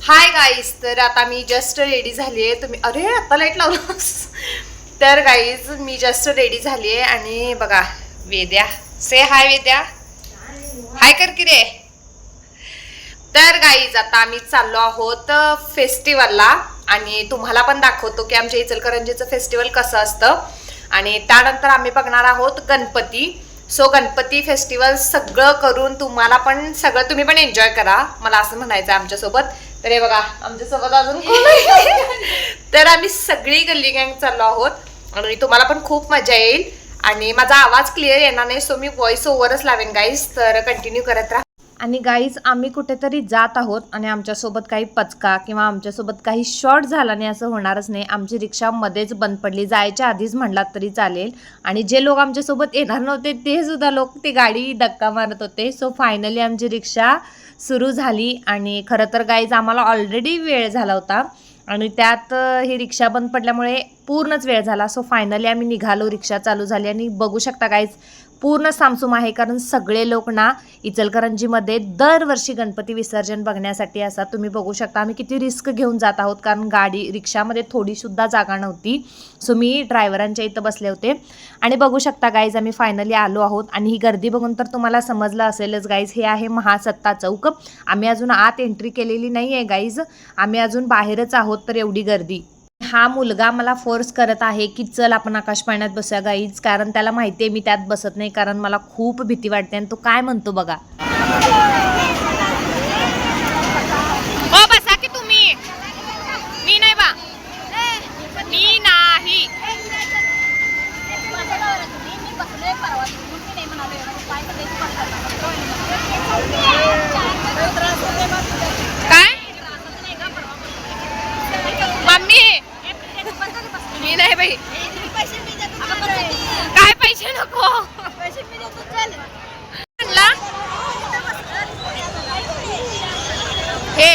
Hi guys, तर आता मी just ready झाली आहे. तुम्ही अरे आता लाईट लावलं. तर गाईज मी जस्ट रेडी झाली आहे आणि बघा वेद्या, से हाय वेद्या, हाय कर की रे. तर गाईज आता आम्ही चाललो आहोत फेस्टिवलला आणि तुम्हाला पण दाखवतो की आमच्या इचलकरंजीचं फेस्टिवल कसं असतं. आणि त्यानंतर आम्ही बघणार आहोत गणपती. सो गणपती फेस्टिवल सगळं करून तुम्हाला पण सगळं तुम्ही पण एन्जॉय करा, मला असं म्हणायचं आमच्यासोबत. तर हे बघा आमच्यासोबत अजून कोण आहे. तर आम्ही सगळी गल्ली गँग चाललो आहोत आणि तुम्हाला पण खूप मजा येईल. आणि माझा आवाज क्लिअर येणार नाही, सो मी व्हॉइस ओव्हरच लावेन गाईज, तर कंटिन्यू करत राहा. आणि गाईज आम्ही कुठेतरी जात आहोत आणि आमच्यासोबत काही पचका किंवा आमच्यासोबत काही शॉर्ट झाला नाही असं होणारच नाही. आमची रिक्षा मध्येच बंद पडली, जायच्या आधीच म्हणलात तरी चालेल. आणि जे लोक आमच्यासोबत येणार नव्हते ते सुद्धा लोक ती गाडी धक्का मारत होते. सो फायनली आमची रिक्षा सुरू झाली आणि खरं तर गाईज आम्हाला ऑलरेडी वेळ झाला होता आणि त्यात ही रिक्षा बंद पडल्यामुळे पूर्णच वेळ झाला. सो फायनली आम्ही निघालो, रिक्षा चालू झाली आणि बघू शकता गाईज पूर्ण सामसूम आहे, कारण सगळे लोक ना इचलकरंजीमध्ये दरवर्षी गणपती विसर्जन बघण्यासाठी असतात. तुम्ही बघू शकता आम्ही किती रिस्क घेऊन जात आहोत, कारण गाडी रिक्षामध्ये थोडीसुद्धा जागा नव्हती. सो मी ड्रायव्हरांच्या इथं बसले होते आणि बघू शकता गाईज आम्ही फायनली आलो आहोत. आणि ही गर्दी बघून तर तुम्हाला समजलं असेलच गाईज, हे आहे महासत्ता चौक. आम्ही अजून आत एंट्री केलेली नाही आहे गाईज, आम्ही अजून बाहेरच आहोत. तर एवढी गर्दी. हा मुलगा मला फोर्स करत आहे की चल आपण आकाश पाळण्यात बसूया गाईज, कारण त्याला माहिती आहे मी त्यात बसत नाही, कारण मला खूप भीती वाटते. आणि तो काय म्हणतो बघा, हो बसा की तुम्ही, मी नाही बा, मी नाही. काय मम्मी, मी नाही बाई, काय पैसे नको. हे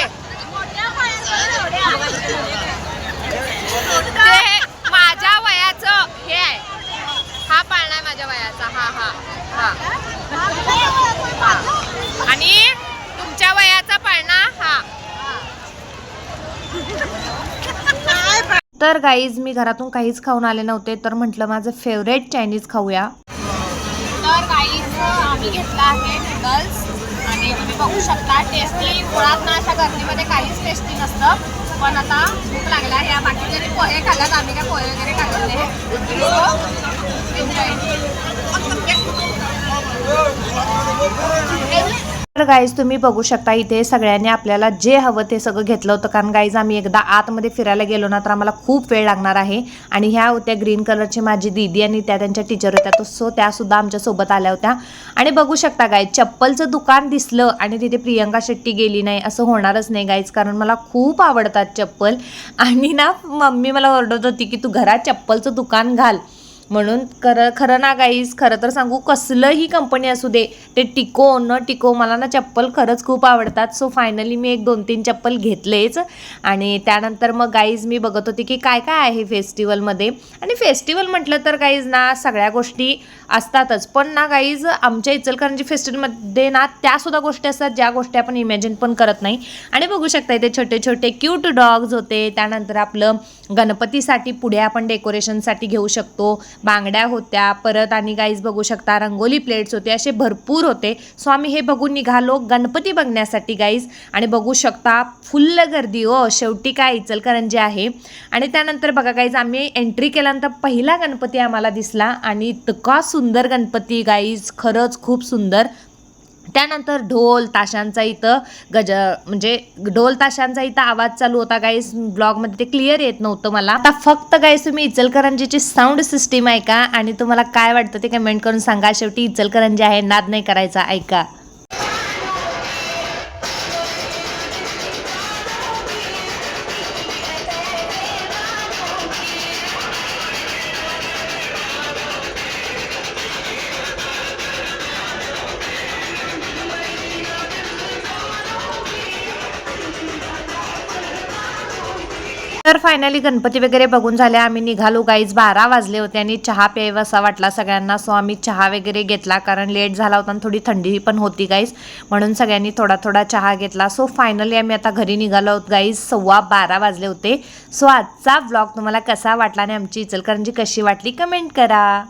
माझ्या वयाचं हे आहे, हा पाळणा आहे माझ्या वयाचा. हा हा हा, आणि तुमच्या वयाचा पाळणा हा. तर गाईज मी घरातून काहीच खाऊन आले नव्हते, तर म्हटलं माझं फेवरेट चायनीज खाऊया. तर गाईज आम्ही घेतला आहे नूडल्स आणि तुम्ही बघू शकता टेस्टी. मुळात ना अशा गर्दीमध्ये काहीच टेस्टी नसतं, पण आता भूक लागला. ह्या बाकीचे पोहे खाल्ल्यात, आम्ही काय पोहे वगैरे खाल्ले नाही. तर गाईज तुम्ही बघू शकता इथे सगळ्यांनी आपल्याला जे हवं ते सगळं घेतलं होतं, कारण गाईज आम्ही एकदा आतमध्ये फिरायला गेलो ना तर आम्हाला खूप वेळ लागणार आहे. आणि ह्या होत्या ग्रीन कलरची माझी दीदी आणि त्या त्यांच्या टीचर होत्या, तो सो त्यासुद्धा आमच्यासोबत आल्या होत्या. आणि बघू शकता गाईज चप्पलचं दुकान दिसलं आणि तिथे प्रियंका शेट्टी गेली नाही असं होणारच नाही गाईज, कारण मला खूप आवडतात चप्पल. आणि ना मम्मी मला ओरडत होती की तू घरात चप्पलचं दुकान घाल म्हणून. खरं ना गाईज, खरं तर सांगू कसलंही कंपनी असू दे, ते टिको न टिको मला ना चप्पल खरंच खूप आवडतात. सो फायनली मी 1-2-3 चप्पल घेतलेच. आणि त्यानंतर मग गाईज मी बघत होते की काय काय आहे फेस्टिवलमध्ये. आणि फेस्टिवल म्हटलं तर गाईज ना सगळ्या गोष्टी असतातच, पण ना गाईज आमच्या इचलकरंजी फेस्टिवलमध्ये ना त्यासुद्धा गोष्टी असतात ज्या गोष्टी आपण इमॅजिन पण करत नाही. आणि बघू शकता इथे छोटे छोटे क्यूट डॉग्स होते. त्यानंतर आपलं गणपतीसाठी पुढे आपण डेकोरेशनसाठी घेऊ शकतो बांगड्या होत्या परत. आणि गाईज बघू शकता रंगोली प्लेट्स होते, असे भरपूर होते. सो आम्ही हे बघून निघालो गणपती बघण्यासाठी गाईज. आणि बघू शकता फुल्ल गर्दी हो, शेवटी काय इचलकरंजी आहे. आणि त्यानंतर बघा गाईज आम्ही एंट्री केल्यानंतर पहिला गणपती आम्हाला दिसला आणि इतका सुंदर गणपती गाईज, खरंच खूप सुंदर. त्यानंतर ढोल ताशांचा इथं म्हणजे ढोल ताशांचा इथं आवाज चालू होता गाईस. ब्लॉगमध्ये ते क्लिअर येत नव्हतं मला. आता फक्त गाईस तुम्ही इचलकरंजीची साऊंड सिस्टीम ऐका आणि तुम्हाला काय वाटतं ते कमेंट करून सांगा. शेवटी इचलकरंजी आहे, नाद नाही करायचा, ऐका. तर फायनली गणपती वगैरे बघून झाले, आम्ही निघालो गाईज. 12 वाजले होते आणि चहा प्यावासा वाटला सगळ्यांना. सो आम्ही चहा वगैरे घेतला कारण लेट झाला होता आणि थोडी थंडी पण होती गाईज, म्हणून सगळ्यांनी थोडा थोडा चहा घेतला. सो फायनली आम्ही आता घरी निघालो आहोत गाईज. 12:15 वाजले होते. सो आजचा व्लॉग तुम्हाला कसा वाटला आणि आमची इचलकरंजी कशी वाटली कमेंट करा.